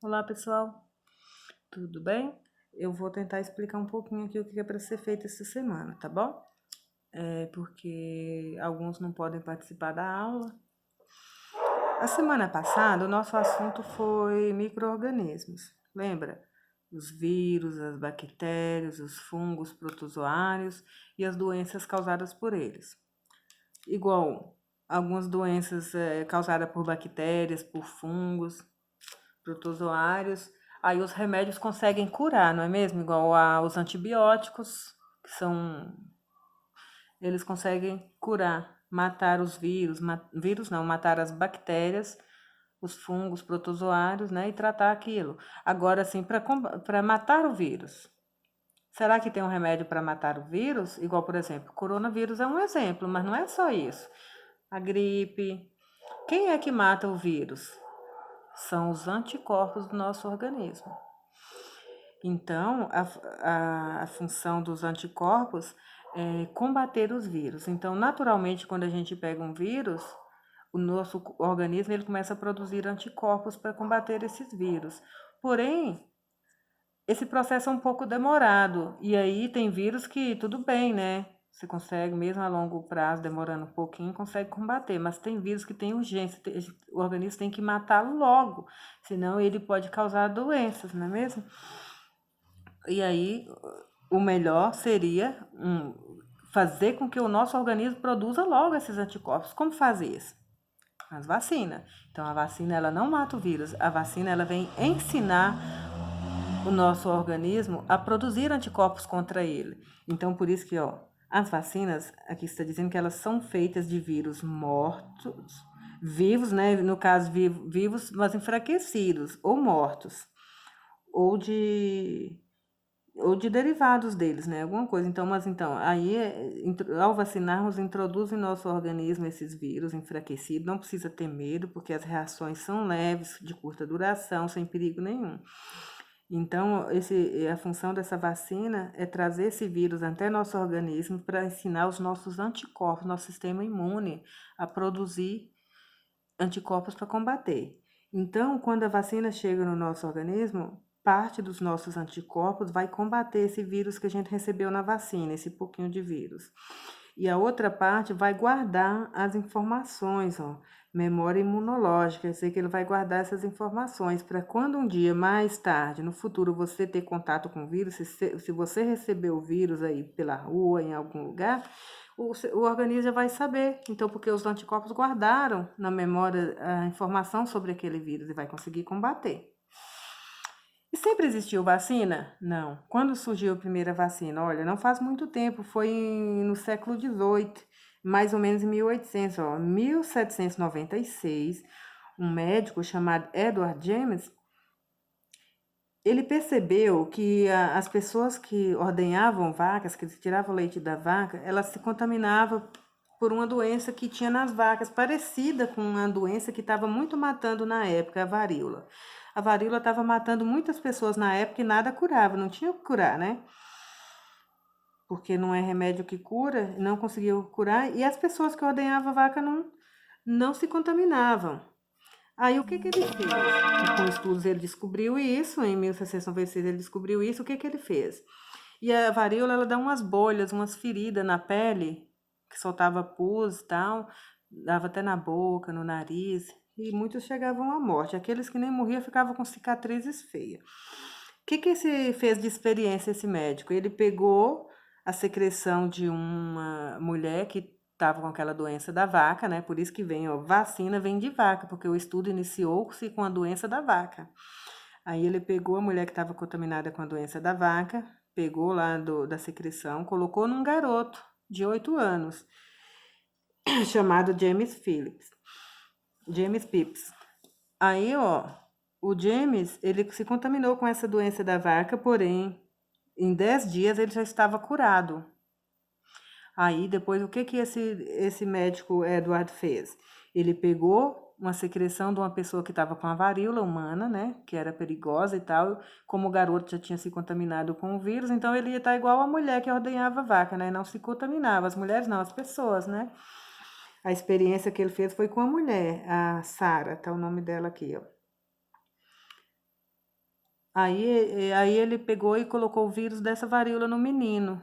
Olá, pessoal, tudo bem? Eu vou tentar explicar um pouquinho aqui o que é para ser feito essa semana, tá bom? Porque alguns não podem participar da aula. A semana passada, o nosso assunto foi micro-organismos. Lembra? Os vírus, as bactérias, os fungos, protozoários e as doenças causadas por eles. Igual algumas doenças causadas por bactérias, por fungos, protozoários, aí os remédios conseguem curar, não é mesmo? Igual aos antibióticos, que são. Eles conseguem curar, matar os vírus, vírus não, matar as bactérias, os fungos, protozoários, né? E tratar aquilo. Agora, assim, para matar o vírus. Será que tem um remédio para matar o vírus? Igual, por exemplo, o coronavírus é um exemplo, mas não é só isso. A gripe. Quem é que mata o vírus? São os anticorpos do nosso organismo. Então, a função dos anticorpos é combater os vírus. Então, naturalmente, quando a gente pega um vírus, o nosso organismo ele começa a produzir anticorpos para combater esses vírus. Porém, esse processo é um pouco demorado. E aí tem vírus que tudo bem, né? Você consegue, mesmo a longo prazo, demorando um pouquinho, consegue combater. Mas tem vírus que tem urgência, o organismo tem que matá-lo logo, senão ele pode causar doenças, não é mesmo? E aí, o melhor seria fazer com que o nosso organismo produza logo esses anticorpos. Como fazer isso? As vacinas. Então, a vacina ela não mata o vírus. A vacina ela vem ensinar o nosso organismo a produzir anticorpos contra ele. Então, por isso que, as vacinas, aqui está dizendo que elas são feitas de vírus mortos, vivos, né? No caso, vivos, mas enfraquecidos, ou mortos, ou de derivados deles, né? Alguma coisa. Então, aí, ao vacinarmos, introduz em nosso organismo esses vírus enfraquecidos. Não precisa ter medo, porque as reações são leves, de curta duração, sem perigo nenhum. Então, a função dessa vacina é trazer esse vírus até nosso organismo para ensinar os nossos anticorpos, nosso sistema imune, a produzir anticorpos para combater. Então, quando a vacina chega no nosso organismo, parte dos nossos anticorpos vai combater esse vírus que a gente recebeu na vacina, esse pouquinho de vírus. E a outra parte vai guardar as informações, memória imunológica, quer dizer que ele vai guardar essas informações para quando um dia mais tarde, no futuro, você ter contato com o vírus, se você receber o vírus aí pela rua, em algum lugar, o organismo já vai saber. Então, porque os anticorpos guardaram na memória a informação sobre aquele vírus e vai conseguir combater. E sempre existiu vacina? Não. Quando surgiu a primeira vacina? Olha, não faz muito tempo, foi no século XVIII, mais ou menos em 1800, 1796, um médico chamado Edward James, ele percebeu que as pessoas que ordenhavam vacas, que tiravam leite da vaca, elas se contaminavam por uma doença que tinha nas vacas, parecida com uma doença que estava muito matando na época, a varíola. A varíola estava matando muitas pessoas na época e nada curava, não tinha o que curar, né? Porque não é remédio que cura, não conseguiu curar, e as pessoas que ordenhavam a vaca não se contaminavam. Aí o que que ele fez? Com estudos ele descobriu isso, em 1696 ele descobriu isso, o que que ele fez? E a varíola, ela dá umas bolhas, umas feridas na pele, que soltava pus e tal, dava até na boca, no nariz, e muitos chegavam à morte. Aqueles que nem morriam ficavam com cicatrizes feias. O que que esse fez de experiência, esse médico? Ele pegou a secreção de uma mulher que estava com aquela doença da vaca, né? Por isso que vem, vacina vem de vaca, porque o estudo iniciou-se com a doença da vaca. Aí ele pegou a mulher que estava contaminada com a doença da vaca, pegou lá da secreção, colocou num garoto de 8 anos, chamado James Phipps. Aí, o James, ele se contaminou com essa doença da vaca, porém, em 10 dias ele já estava curado. Aí, depois, o que que esse médico Edward fez? Ele pegou uma secreção de uma pessoa que estava com a varíola humana, né, que era perigosa e tal, como o garoto já tinha se contaminado com o vírus, então ele ia estar igual a mulher que ordenhava vaca, né, não se contaminava, as mulheres não, as pessoas, né. A experiência que ele fez foi com a mulher, a Sara, tá o nome dela aqui, ó. Aí ele pegou e colocou o vírus dessa varíola no menino.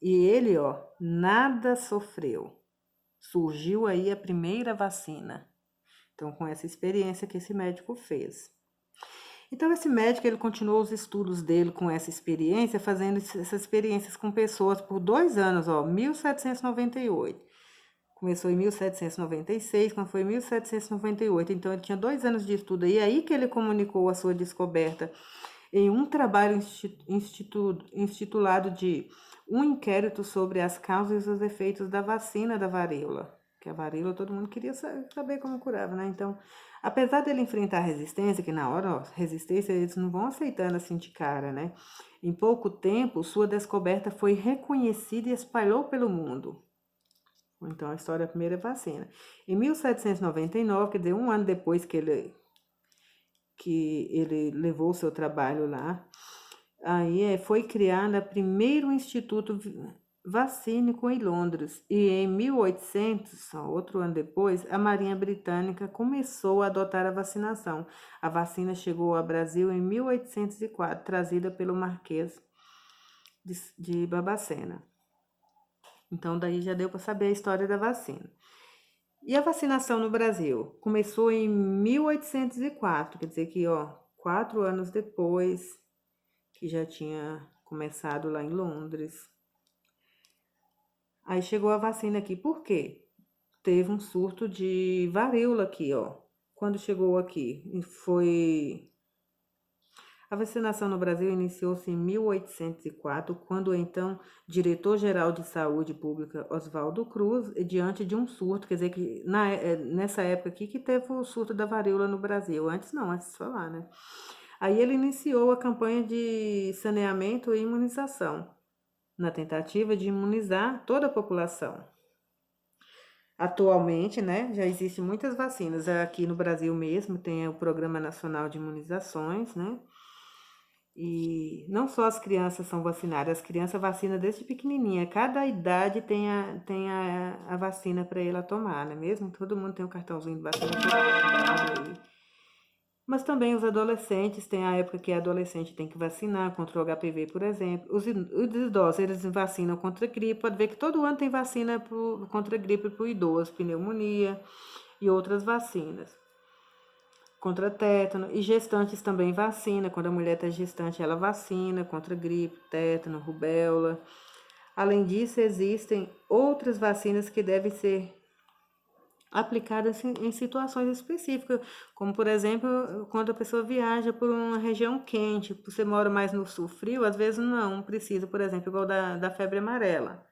E ele, ó, nada sofreu. Surgiu aí a primeira vacina. Então, com essa experiência que esse médico fez. Então, esse médico, ele continuou os estudos dele com essa experiência, fazendo essas experiências com pessoas por 2 anos, ó, 1798. Começou em 1796, quando foi em 1798. Então, ele tinha 2 anos de estudo. E aí que ele comunicou a sua descoberta em um trabalho intitulado de Um Inquérito sobre as Causas e os Efeitos da Vacina da Varíola. Que a varíola todo mundo queria saber como curava, né? Então, apesar dele enfrentar resistência, que na hora, ó, resistência eles não vão aceitando assim de cara, né? Em pouco tempo, sua descoberta foi reconhecida e espalhou pelo mundo. Então, a história da primeira vacina. Em 1799, quer dizer, um ano depois que ele levou o seu trabalho lá, aí foi criado o primeiro Instituto Vacínico em Londres. E em 1800, outro ano depois, a Marinha Britânica começou a adotar a vacinação. A vacina chegou ao Brasil em 1804, trazida pelo Marquês de Barbacena. Então, daí já deu para saber a história da vacina. E a vacinação no Brasil? Começou em 1804, quer dizer que, ó, 4 anos depois que já tinha começado lá em Londres. Aí chegou a vacina aqui, por quê? Teve um surto de varíola aqui, ó. Quando chegou aqui, a vacinação no Brasil iniciou-se em 1804, quando o então diretor-geral de Saúde Pública, Oswaldo Cruz, diante de um surto, quer dizer que nessa época aqui que teve o surto da varíola no Brasil. Antes não, antes de falar, né? Aí ele iniciou a campanha de saneamento e imunização, na tentativa de imunizar toda a população. Atualmente, né, já existem muitas vacinas. Aqui no Brasil mesmo tem o Programa Nacional de Imunizações, né? E não só as crianças são vacinadas, as crianças vacinam desde pequenininha. Cada idade tem a vacina para ela tomar, não é mesmo? Todo mundo tem um cartãozinho de vacina aí. Mas também os adolescentes, tem a época que a adolescente tem que vacinar contra o HPV, por exemplo. Os idosos, eles vacinam contra a gripe. Pode ver que todo ano tem vacina contra a gripe para o idoso, pneumonia e outras vacinas. Contra tétano. E gestantes também vacina. Quando a mulher está gestante, ela vacina contra gripe, tétano, rubéola. Além disso, existem outras vacinas que devem ser aplicadas em situações específicas, como por exemplo, quando a pessoa viaja por uma região quente, você mora mais no sul frio, às vezes não precisa, por exemplo, igual da febre amarela.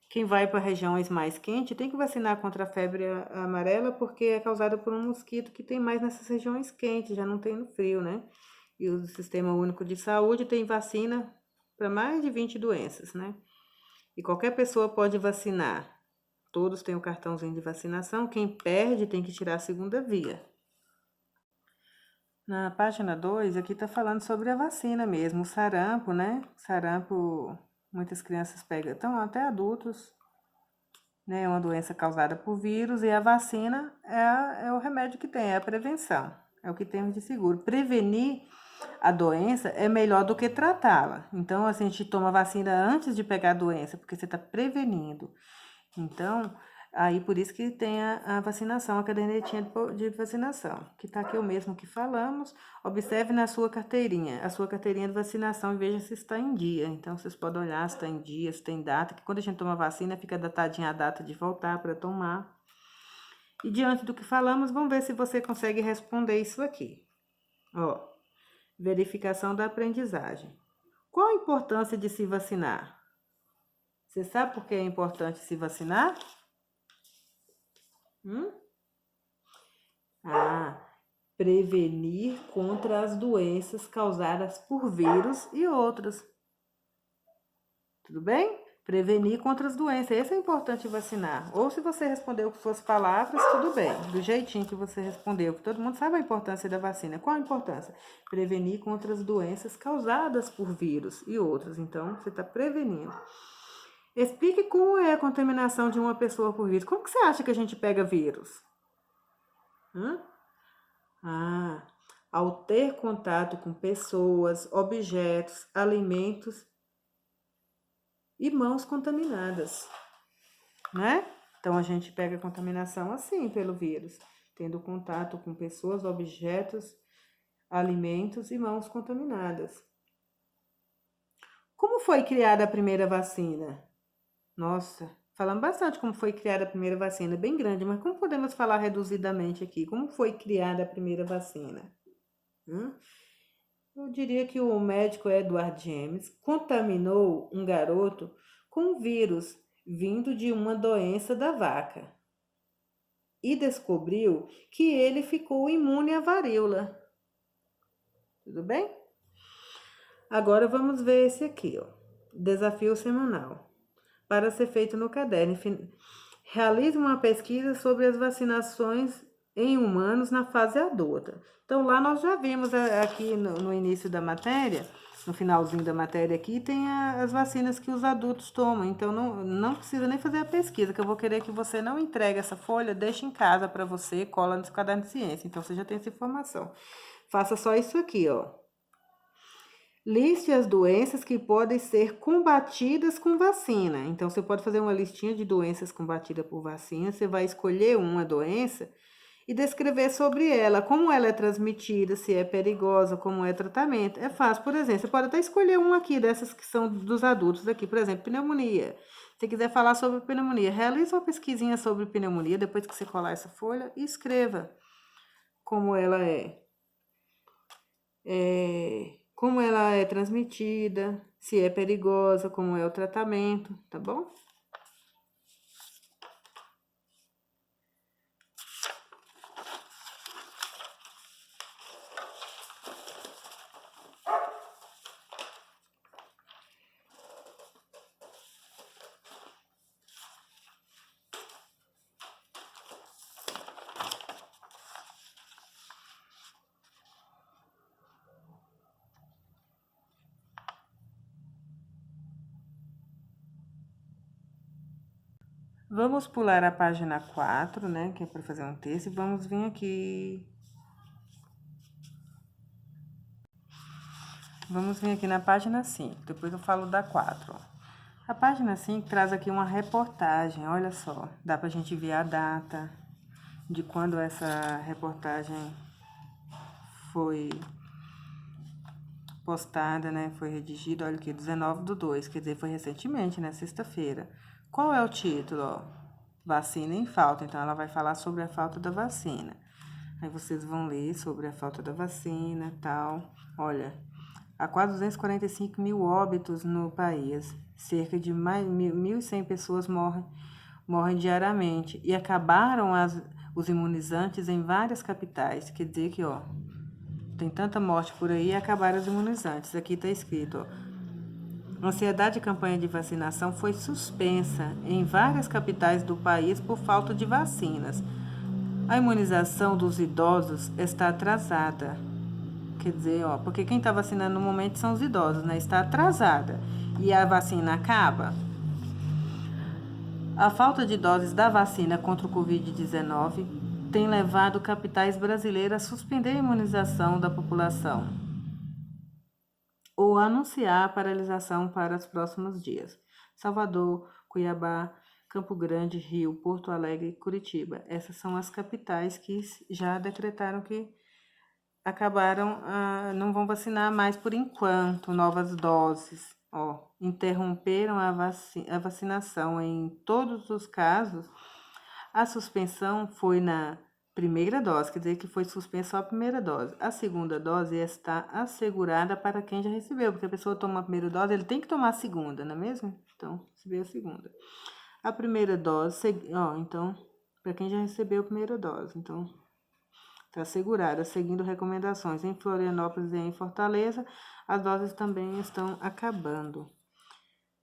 Quem vai para regiões mais quentes tem que vacinar contra a febre amarela porque é causada por um mosquito que tem mais nessas regiões quentes, já não tem no frio, né? E o Sistema Único de Saúde tem vacina para mais de 20 doenças, né? E qualquer pessoa pode vacinar. Todos têm o cartãozinho de vacinação. Quem perde tem que tirar a segunda via. Na página 2, aqui está falando sobre a vacina mesmo, o sarampo, né? Sarampo, muitas crianças pegam, então até adultos, né? É uma doença causada por vírus e a vacina é o remédio que tem, é a prevenção, é o que temos de seguro. Prevenir a doença é melhor do que tratá-la. Então, assim, a gente toma vacina antes de pegar a doença, porque você está prevenindo. Então, aí por isso que tem a vacinação, a cadernetinha de vacinação, que está aqui o mesmo que falamos. Observe na sua carteirinha, a sua carteirinha de vacinação e veja se está em dia. Então, vocês podem olhar se está em dia, se tem data, que quando a gente toma vacina, fica datadinha a data de voltar para tomar. E diante do que falamos, vamos ver se você consegue responder isso aqui. Ó, verificação da aprendizagem. Qual a importância de se vacinar? Você sabe por que é importante se vacinar? Prevenir contra as doenças causadas por vírus e outros. Tudo bem? Prevenir contra as doenças. Esse é importante vacinar. Ou se você respondeu com suas palavras, tudo bem. Do jeitinho que você respondeu, que todo mundo sabe a importância da vacina. Qual a importância? Prevenir contra as doenças causadas por vírus e outros. Então, você está prevenindo. Explique como é a contaminação de uma pessoa por vírus. Como que você acha que a gente pega vírus? ao ter contato com pessoas, objetos, alimentos e mãos contaminadas, né? Então, a gente pega a contaminação assim pelo vírus, tendo contato com pessoas, objetos, alimentos e mãos contaminadas. Como foi criada a primeira vacina? Nossa, falamos bastante como foi criada a primeira vacina, bem grande, mas como podemos falar reduzidamente aqui? Como foi criada a primeira vacina? Eu diria que o médico Edward James contaminou um garoto com um vírus vindo de uma doença da vaca e descobriu que ele ficou imune à varíola. Tudo bem? Agora vamos ver esse aqui, ó. Desafio semanal. Para ser feito no caderno, realize uma pesquisa sobre as vacinações em humanos na fase adulta. Então, lá nós já vimos aqui no início da matéria, no finalzinho da matéria aqui, tem as vacinas que os adultos tomam. Então, não precisa nem fazer a pesquisa, que eu vou querer que você não entregue essa folha, deixe em casa para você, cola no seu caderno de ciência. Então, você já tem essa informação. Faça só isso aqui, ó. Liste as doenças que podem ser combatidas com vacina. Então, você pode fazer uma listinha de doenças combatidas por vacina. Você vai escolher uma doença e descrever sobre ela, como ela é transmitida, se é perigosa, como é o tratamento. É fácil, por exemplo, você pode até escolher uma aqui, dessas que são dos adultos aqui, por exemplo, pneumonia. Se quiser falar sobre pneumonia, realize uma pesquisinha sobre pneumonia, depois que você colar essa folha, e escreva como ela como ela é transmitida, se é perigosa, como é o tratamento, tá bom? Vamos pular a página 4, né, que é para fazer um texto, e vamos vir aqui. Vamos vir aqui na página 5, depois eu falo da 4. Ó. A página 5 traz aqui uma reportagem, olha só, dá pra gente ver a data de quando essa reportagem foi postada, né, foi redigida, olha aqui, 19/2, quer dizer, foi recentemente, né, sexta-feira. Qual é o título, ó? Vacina em falta, então ela vai falar sobre a falta da vacina. Aí vocês vão ler sobre a falta da vacina e tal. Olha, há quase 245 mil óbitos no país. Cerca de mais 1.100 pessoas morrem diariamente. E acabaram os imunizantes em várias capitais. Quer dizer que, ó, tem tanta morte por aí e acabaram os imunizantes. Aqui está escrito, ó. A ansiedade de campanha de vacinação foi suspensa em várias capitais do país por falta de vacinas. A imunização dos idosos está atrasada. Quer dizer, ó, porque quem está vacinando no momento são os idosos, né? Está atrasada. E a vacina acaba. A falta de doses da vacina contra o Covid-19 tem levado capitais brasileiras a suspender a imunização da população ou anunciar a paralisação para os próximos dias. Salvador, Cuiabá, Campo Grande, Rio, Porto Alegre e Curitiba. Essas são as capitais que já decretaram que acabaram, não vão vacinar mais por enquanto, novas doses. Ó, interromperam a vacinação em todos os casos. A suspensão foi na primeira dose, quer dizer que foi suspensa só a primeira dose. A segunda dose está assegurada para quem já recebeu, porque a pessoa toma a primeira dose, ele tem que tomar a segunda, não é mesmo? Então, recebeu a segunda. A primeira dose, ó, então, para quem já recebeu a primeira dose, então, está assegurada, seguindo recomendações. Em Florianópolis e em Fortaleza, as doses também estão acabando.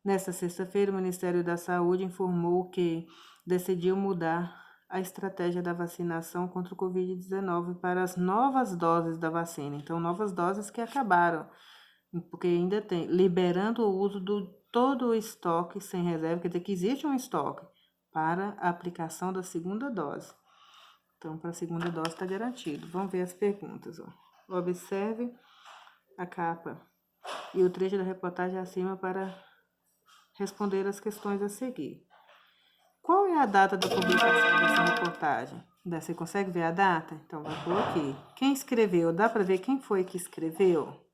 Nesta sexta-feira, o Ministério da Saúde informou que decidiu mudar a estratégia da vacinação contra o Covid-19 para as novas doses da vacina. Então, novas doses que acabaram, porque ainda tem, liberando o uso de todo o estoque sem reserva, quer dizer que existe um estoque para a aplicação da segunda dose. Então, para a segunda dose está garantido. Vamos ver as perguntas, ó. Observe a capa e o trecho da reportagem acima para responder as questões a seguir. Qual é a data da publicação dessa reportagem? Você consegue ver a data? Então, vai por aqui. Quem escreveu? Dá para ver quem foi que escreveu?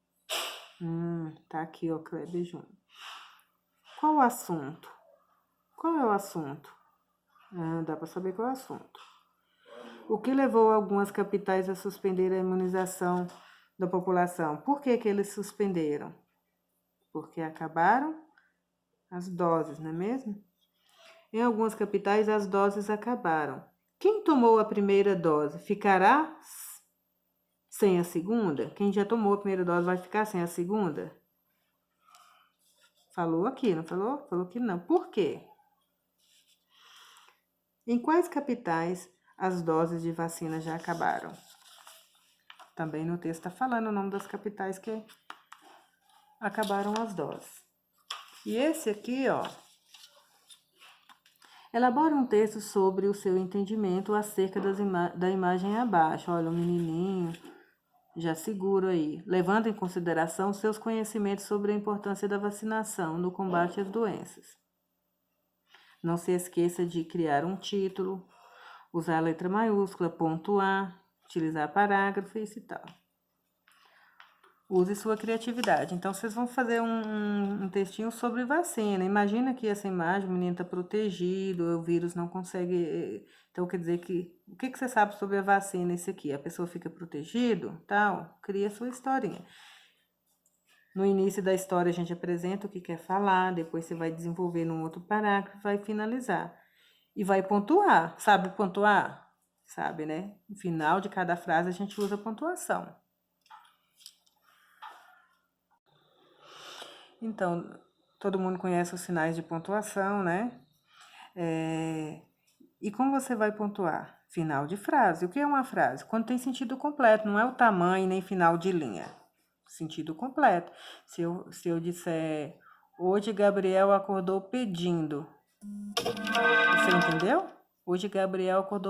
Tá aqui, ó, Kleber Júnior. Qual o assunto? Qual é o assunto? Dá para saber qual é o assunto. O que levou algumas capitais a suspender a imunização da população? Por que eles suspenderam? Porque acabaram as doses, não é mesmo? Em algumas capitais, as doses acabaram. Quem tomou a primeira dose ficará sem a segunda? Quem já tomou a primeira dose vai ficar sem a segunda? Falou aqui, não falou? Falou que não. Por quê? Em quais capitais as doses de vacina já acabaram? Também no texto está falando o nome das capitais que acabaram as doses. E esse aqui, ó, elabora um texto sobre o seu entendimento acerca da imagem abaixo. Olha, o menininho já seguro aí, levando em consideração seus conhecimentos sobre a importância da vacinação no combate às doenças. Não se esqueça de criar um título, usar a letra maiúscula, pontuar, utilizar parágrafo e esse tal. Use sua criatividade. Então, vocês vão fazer um textinho sobre vacina. Imagina que essa imagem, o menino está protegido, o vírus não consegue... Então, quer dizer que... O que você sabe sobre a vacina? Isso aqui, a pessoa fica protegido, tal. Cria sua historinha. No início da história, a gente apresenta o que quer falar, depois você vai desenvolver num outro parágrafo, vai finalizar. E vai pontuar. Sabe pontuar? Sabe, né? No final de cada frase, a gente usa pontuação. Então, todo mundo conhece os sinais de pontuação, né? E como você vai pontuar? Final de frase. O que é uma frase? Quando tem sentido completo, não é o tamanho nem final de linha. Sentido completo. Se eu disser, hoje Gabriel acordou pedindo. Você entendeu? Hoje Gabriel acordou